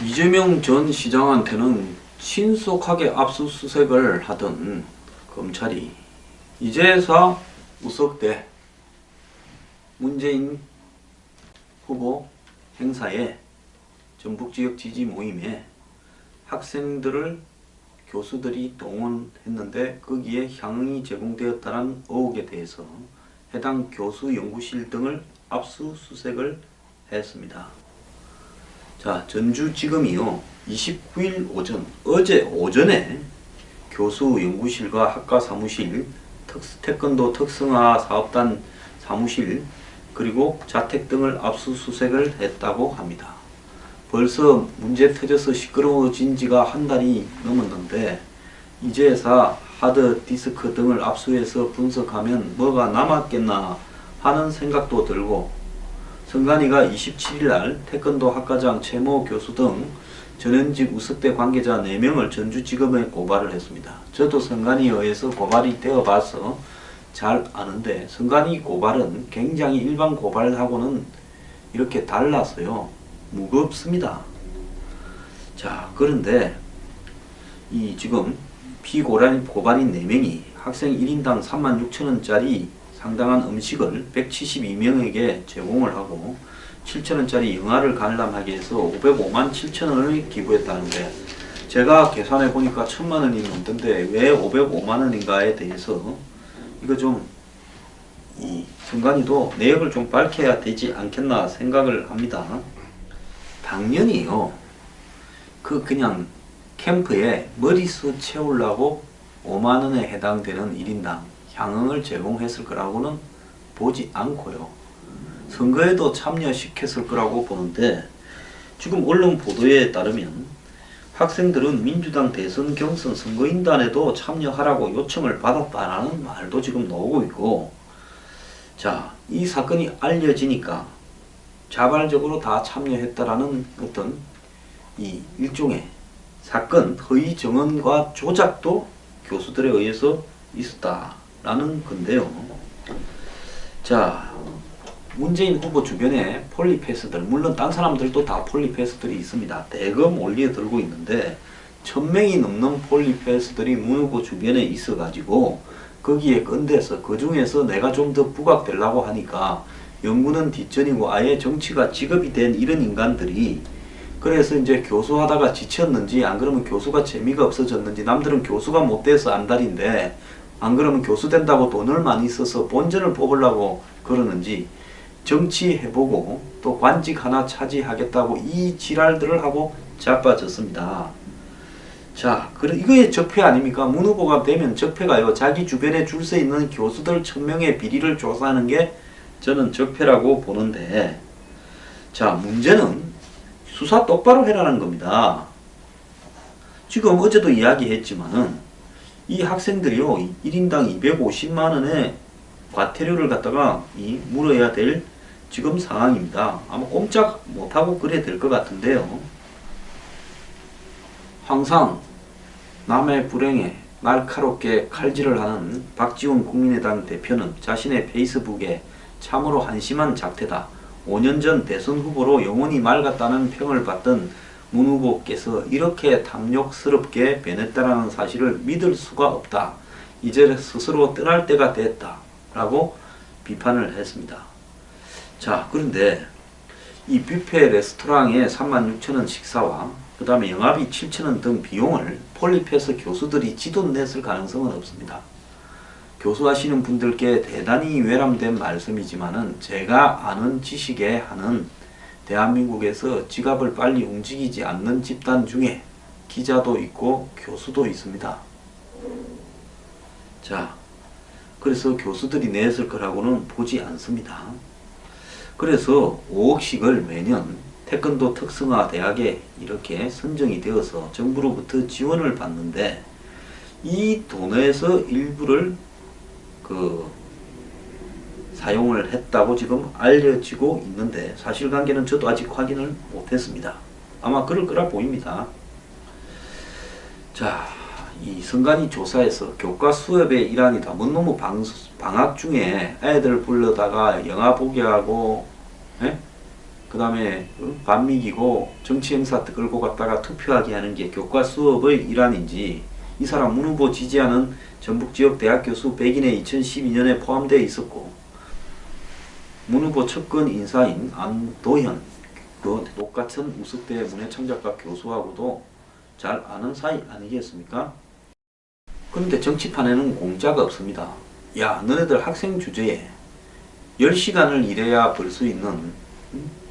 이재명 전 시장한테는 신속하게 압수수색을 하던 검찰이 이제서 우석대 문재인 후보 행사에 전북지역 지지 모임에 학생들을 교수들이 동원했는데 거기에 향응이 제공되었다는 의혹에 대해서 해당 교수 연구실 등을 압수수색을 했습니다. 자, 전주지검이요 29일 오전, 어제 오전에 교수 연구실과 학과 사무실, 태권도 특성화 사업단 사무실, 그리고 자택 등을 압수수색을 했다고 합니다. 벌써 문제 터져서 시끄러워진 지가 한 달이 넘었는데 이제서 하드디스크 등을 압수해서 분석하면 뭐가 남았겠나 하는 생각도 들고, 선관위가 27일날 태권도 학과장 최모 교수 등 전현직 우석대 관계자 4명을 전주지검에 고발을 했습니다. 저도 선관위에 의해서 고발이 되어봐서 잘 아는데 선관위 고발은 굉장히 일반 고발하고는 이렇게 달라서요 무겁습니다. 자, 그런데 이 지금 피고발인 4명이 학생 1인당 36,000원짜리 상당한 음식을 172명에게 제공을 하고 7,000원짜리 영화를 관람하기 위해서 505만 7천원을 기부했다는데, 제가 계산해 보니까 1,000만원이 넘던데 왜 505만원인가에 대해서 이거 좀 이 선관위도 내역을 좀 밝혀야 되지 않겠나 생각을 합니다. 당연히요, 그냥 캠프에 머리수 채우려고 5만원에 해당되는 1인당 향응을 제공했을 거라고는 보지 않고요, 선거에도 참여시켰을 거라고 보는데, 지금 언론 보도에 따르면 학생들은 민주당 대선 경선 선거인단에도 참여하라고 요청을 받았다라는 말도 지금 나오고 있고, 자, 이 사건이 알려지니까 자발적으로 다 참여했다라는 어떤 이 일종의 사건 허위 정언과 조작도 교수들에 의해서 있었다라는 건데요. 자, 문재인 후보 주변에 폴리패스들, 물론 딴 사람들도 다 폴리패스들이 있습니다. 대거 몰려들고 있는데 1,000명이 넘는 폴리패스들이 문 후보 주변에 있어가지고 거기에 건대서 그 중에서 내가 좀 더 부각되려고 하니까 연구는 뒷전이고 아예 정치가 직업이 된 이런 인간들이, 그래서 이제 교수하다가 지쳤는지 안 그러면 교수가 재미가 없어졌는지, 남들은 교수가 못 돼서 안달인데 안 그러면 교수 된다고 돈을 많이 써서 본전을 뽑으려고 그러는지 정치해보고 또 관직 하나 차지하겠다고 이 지랄들을 하고 자빠졌습니다. 자, 이거의 적폐 아닙니까? 문 후보가 되면 적폐가요, 자기 주변에 줄 서 있는 교수들 1,000명의 비리를 조사하는 게 저는 적폐라고 보는데, 자, 문제는 수사 똑바로 해라는 겁니다. 지금 어제도 이야기했지만은 이 학생들이요 1인당 250만원의 과태료를 갖다가 물어야 될 지금 상황입니다. 아마 꼼짝 못하고 그래야 될 것 같은데요. 항상 남의 불행에 날카롭게 칼질을 하는 박지원 국민의당 대표는 자신의 페이스북에 참으로 한심한 작태다, 5년 전 대선 후보로 영혼이 맑았다는 평을 받던 문 후보께서 이렇게 탐욕스럽게 변했다는 사실을 믿을 수가 없다, 이제 스스로 떠날 때가 됐다 라고 비판을 했습니다. 자, 그런데 이 뷔페 레스토랑의 36,000원 식사와 그 다음에 영화비 7,000원 등 비용을 폴리패스 교수들이 지돈냈을 가능성은 없습니다. 교수하시는 분들께 대단히 외람된 말씀이지만은 제가 아는 지식에 하는 대한민국에서 지갑을 빨리 움직이지 않는 집단 중에 기자도 있고 교수도 있습니다. 자, 그래서 교수들이 냈을 거라고는 보지 않습니다. 그래서 5억씩을 매년 태권도 특성화 대학에 이렇게 선정이 되어서 정부로부터 지원을 받는데 이 돈에서 일부를 사용을 했다고 지금 알려지고 있는데 사실관계는 저도 아직 확인을 못했습니다. 아마 그럴 거라 보입니다. 자, 이 선관위 조사에서 교과 수업의 일환이다, 뭐너무 방학 중에 애들 불러다가 영화 보게 하고 그 다음에 반미기고 정치 행사 끌고 갔다가 투표하게 하는 게 교과 수업의 일환인지 이 사람 문 후보 지지하는 전북지역 대학 교수 100인에 2012년에 포함되어 있었고 문 후보 측근 인사인 안도현 그 똑같은 우석대 문해창작과 교수하고도 잘 아는 사이 아니겠습니까? 그런데 정치판에는 공짜가 없습니다. 야, 너네들 학생 주제에 10시간을 일해야 벌 수 있는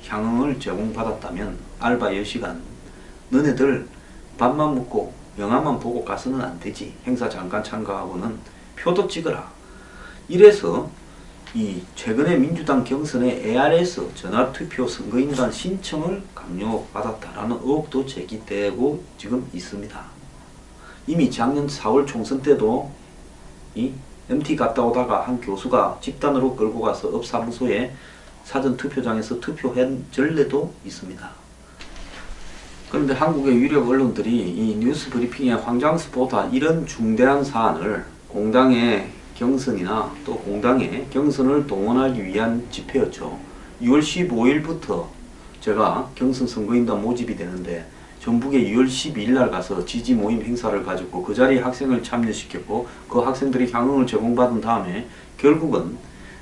향응을 제공받았다면 알바 10시간 너네들 밥만 먹고 영화만 보고 가서는 안 되지. 행사 잠깐 참가하고는 표도 찍어라. 이래서 이 최근에 민주당 경선에 ARS 전화투표 선거인단 신청을 강요받았다라는 의혹도 제기되고 지금 있습니다. 이미 작년 4월 총선 때도 이 MT 갔다 오다가 한 교수가 집단으로 끌고 가서 업 사무소에 사전 투표장에서 투표한 전례도 있습니다. 그런데 한국의 유력 언론들이 이 뉴스 브리핑에 황장수보다 이런 중대한 사안을 공당의 경선이나 또 공당의 경선을 동원하기 위한 집회였죠. 6월 15일부터 제가 경선 선거인단 모집이 되는데 전북에 6월 12일 날 가서 지지 모임 행사를 가졌고 그 자리에 학생을 참여시켰고 그 학생들이 향응을 제공받은 다음에 결국은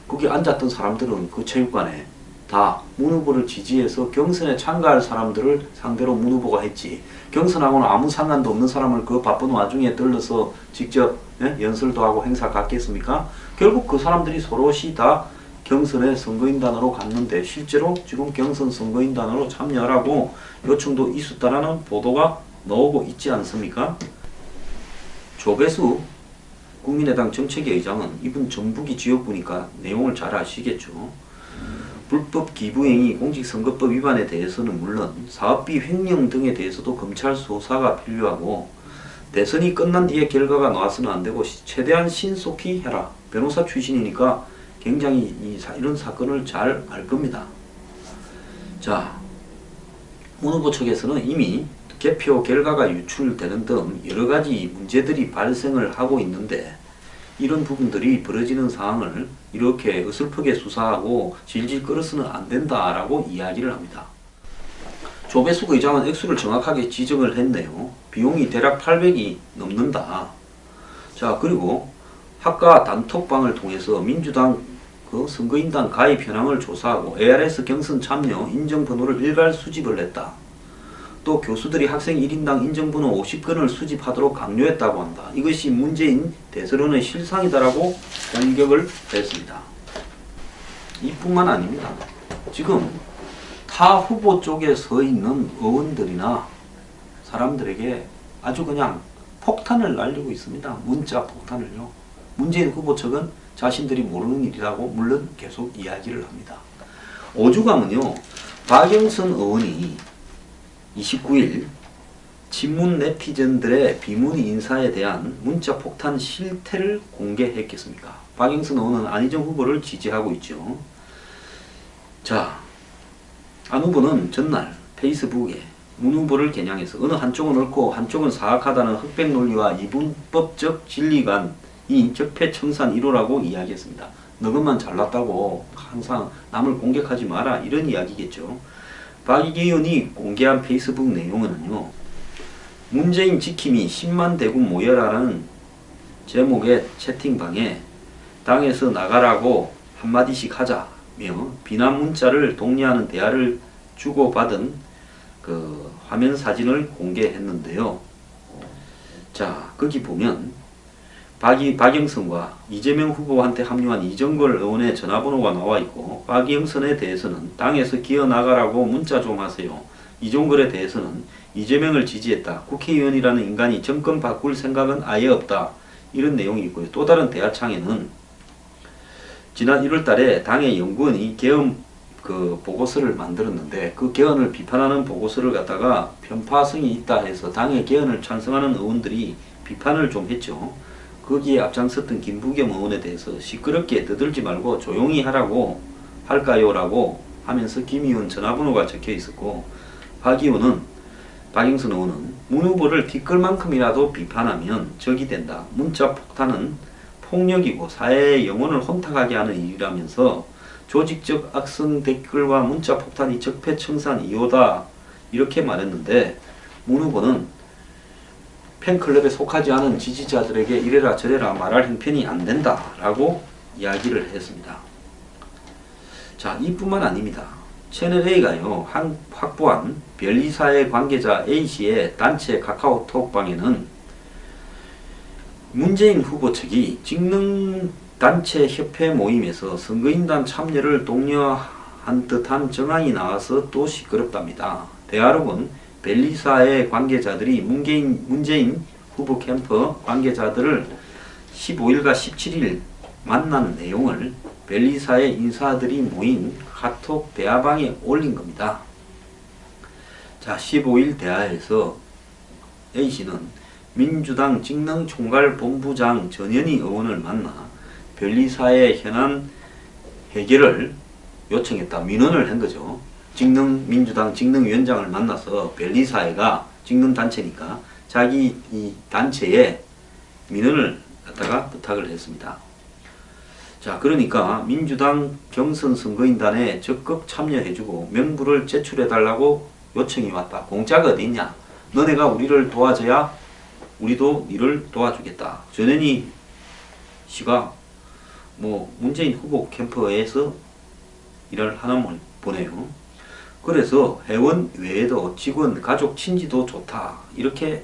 거기 앉았던 사람들은 그 체육관에 다 문 후보를 지지해서 경선에 참가할 사람들을 상대로 문 후보가 했지. 경선하고는 아무 상관도 없는 사람을 그 바쁜 와중에 들러서 직접 연설도 하고 행사 갔겠습니까? 결국 그 사람들이 서로시 다 경선에 선거인단으로 갔는데 실제로 지금 경선 선거인단으로 참여하라고 요청도 있었다라는 보도가 나오고 있지 않습니까? 조배수 국민의당 정책위 의장은 이분 전북이 지역구니까 내용을 잘 아시겠죠. 불법 기부행위 공직선거법 위반에 대해서는 물론 사업비 횡령 등에 대해서도 검찰 수사가 필요하고 대선이 끝난 뒤에 결과가 나와서는 안 되고 최대한 신속히 해라. 변호사 출신이니까 굉장히 이런 사건을 잘 알 겁니다. 자, 문 후보 측에서는 이미 개표 결과가 유출되는 등 여러 가지 문제들이 발생을 하고 있는데 이런 부분들이 벌어지는 상황을 이렇게 어설프게 수사하고 질질 끌어서는 안 된다라고 이야기를 합니다. 조배숙 의장은 액수를 정확하게 지적을 했네요. 비용이 대략 800이 넘는다. 자, 그리고 학과 단톡방을 통해서 민주당 그 선거인단 가입 현황을 조사하고 ARS 경선 참여 인정번호를 일괄 수집을 했다. 또 교수들이 학생 1인당 인정번호 50건을 수집하도록 강요했다고 한다. 이것이 문재인 대선론의 실상이다라고 공격을 했습니다. 이뿐만 아닙니다. 지금 타 후보 쪽에 서 있는 의원들이나 사람들에게 아주 그냥 폭탄을 날리고 있습니다. 문자 폭탄을요. 문재인 후보 측은 자신들이 모르는 일이라고 물론 계속 이야기를 합니다. 오죽하면요. 박영선 의원이 29일 친문 네티즌들의 비문의 인사에 대한 문자 폭탄 실태를 공개했겠습니까? 박영선 의원은 안희정 후보를 지지하고 있죠. 자, 안 후보는 전날 페이스북에 문 후보를 겨냥해서 어느 한쪽은 옳고 한쪽은 사악하다는 흑백 논리와 이분법적 진리관이 적폐청산 1호라고 이야기했습니다. 너것만 잘났다고 항상 남을 공격하지 마라 이런 이야기겠죠. 박 의원이 공개한 페이스북 내용은요. 문재인 지킴이 10만 대군 모여라는 제목의 채팅방에 당에서 나가라고 한마디씩 하자며 비난 문자를 독려하는 대화를 주고받은 그 화면 사진을 공개했는데요. 자, 거기 보면 박영선과 이재명 후보한테 합류한 이정걸 의원의 전화번호가 나와 있고 박영선에 대해서는 당에서 기어나가라고 문자 좀 하세요. 이정걸에 대해서는 이재명을 지지했다. 국회의원이라는 인간이 정권 바꿀 생각은 아예 없다. 이런 내용이 있고요. 또 다른 대화창에는 지난 1월 달에 당의 연구원이 개헌 그 보고서를 만들었는데 그 개헌을 비판하는 보고서를 갖다가 편파성이 있다 해서 당의 개헌을 찬성하는 의원들이 비판을 좀 했죠. 거기에 앞장섰던 김부겸 의원에 대해서 시끄럽게 떠들지 말고 조용히 하라고 할까요? 라고 하면서 김 의원 전화번호가 적혀 있었고 박 의원은 박영선 의원은 문 후보를 티끌만큼이라도 비판하면 적이 된다. 문자 폭탄은 폭력이고 사회의 영혼을 혼탁하게 하는 일이라면서 조직적 악성 댓글과 문자 폭탄이 적폐청산 이유다 이렇게 말했는데, 문 후보는 팬클럽에 속하지 않은 지지자들에게 이래라 저래라 말할 형편이 안 된다 라고 이야기를 했습니다. 자, 이뿐만 아닙니다. 채널A가요 확보한 변리사의 관계자 A씨의 단체 카카오톡방에는 문재인 후보 측이 직능단체 협회 모임에서 선거인단 참여를 독려한 듯한 정황이 나와서 또 시끄럽답니다. 대화록은 변리사의 관계자들이 문재인 후보 캠프 관계자들을 15일과 17일 만난 내용을 변리사의 인사들이 모인 카톡 대화방에 올린 겁니다. 자, 15일 대화에서 A씨는 민주당 직능총괄본부장 전현희 의원을 만나 변리사의 현안 해결을 요청했다. 민원을 한 거죠. 민주당 직능위원장을 만나서 변리사회가 직능단체니까 자기 이 단체에 민원을 갖다가 부탁을 했습니다. 자, 그러니까 민주당 경선 선거인단에 적극 참여해주고 명부를 제출해달라고 요청이 왔다. 공짜가 어디 있냐? 너네가 우리를 도와줘야 우리도 니를 도와주겠다. 전현희 씨가 문재인 후보 캠프에서 일을 하나 보네요. 그래서 회원 외에도 직원, 가족, 친지도 좋다 이렇게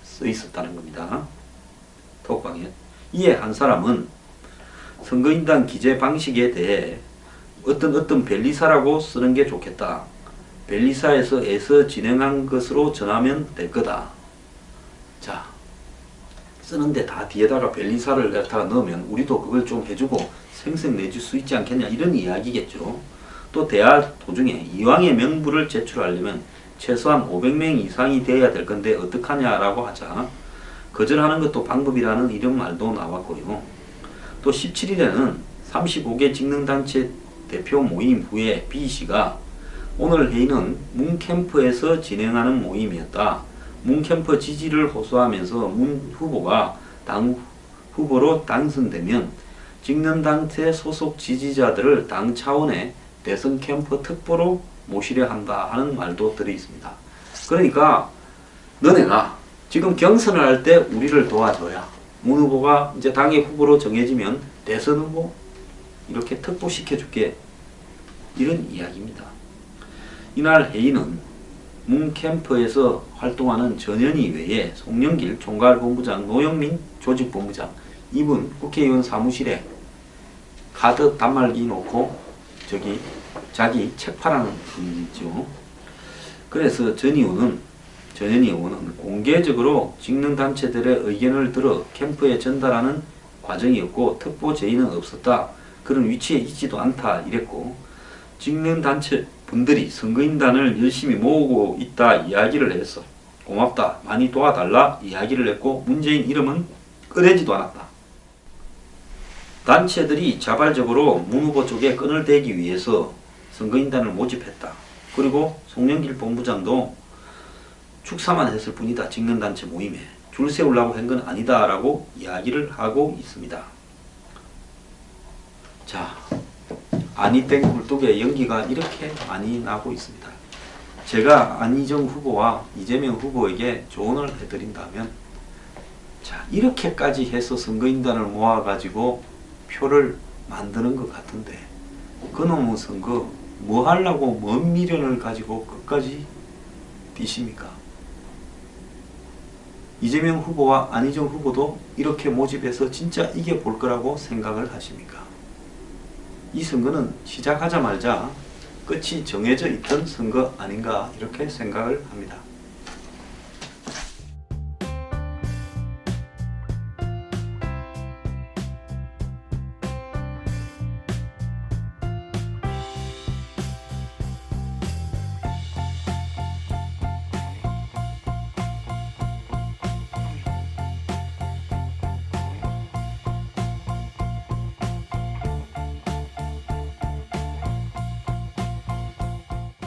써 있었다는 겁니다. 톡방에. 이에 한 사람은 선거인단 기재 방식에 대해 어떤 변리사라고 쓰는 게 좋겠다. 변리사에서 애써 진행한 것으로 전하면 될 거다. 자, 쓰는데 다 뒤에다가 변리사를 갖다가 넣으면 우리도 그걸 좀 해주고 생색 내줄 수 있지 않겠냐 이런 이야기겠죠. 또 대화 도중에 이왕의 명부를 제출하려면 최소한 500명 이상이 돼야 될 건데 어떡하냐라고 하자 거절하는 것도 방법이라는 이런 말도 나왔고요. 또 17일에는 35개 직능단체 대표 모임 후에 B씨가 오늘 회의는 문캠프에서 진행하는 모임이었다. 문캠프 지지를 호소하면서 문 후보가 당 후보로 당선되면 직능단체 소속 지지자들을 당 차원의 대선 캠프 특보로 모시려 한다 하는 말도 들어있습니다. 그러니까 너네가 지금 경선을 할 때 우리를 도와줘야 문 후보가 이제 당의 후보로 정해지면 대선 후보 이렇게 특보시켜줄게 이런 이야기입니다. 이날 회의는 문캠프에서 활동하는 전현희 외에 송영길 총괄본부장, 노영민 조직본부장, 이분 국회의원 사무실에 카드 단말기 놓고 자기 책 팔아는 분이죠. 그래서 전현희 의원은 공개적으로 직능단체들의 의견을 들어 캠프에 전달하는 과정이었고 특보 제의는 없었다. 그런 위치에 있지도 않다 이랬고 직능단체 분들이 선거인단을 열심히 모으고 있다 이야기를 했어. 고맙다. 많이 도와달라 이야기를 했고 문재인 이름은 꺼내지도 않았다. 단체들이 자발적으로 문 후보 쪽에 끈을 대기 위해서 선거인단을 모집했다. 그리고 송영길 본부장도 축사만 했을 뿐이다. 직능단체 모임에 줄 세우려고 한 건 아니다 라고 이야기를 하고 있습니다. 자, 안희땡 굴뚝에 연기가 이렇게 많이 나고 있습니다. 제가 안희정 후보와 이재명 후보에게 조언을 해드린다면 자, 이렇게까지 해서 선거인단을 모아가지고 표를 만드는 것 같은데 그놈의 선거 뭐 하려고 뭔 미련을 가지고 끝까지 뛰십니까? 이재명 후보와 안희정 후보도 이렇게 모집해서 진짜 이겨볼 거라고 생각을 하십니까? 이 선거는 시작하자마자 끝이 정해져 있던 선거 아닌가 이렇게 생각을 합니다.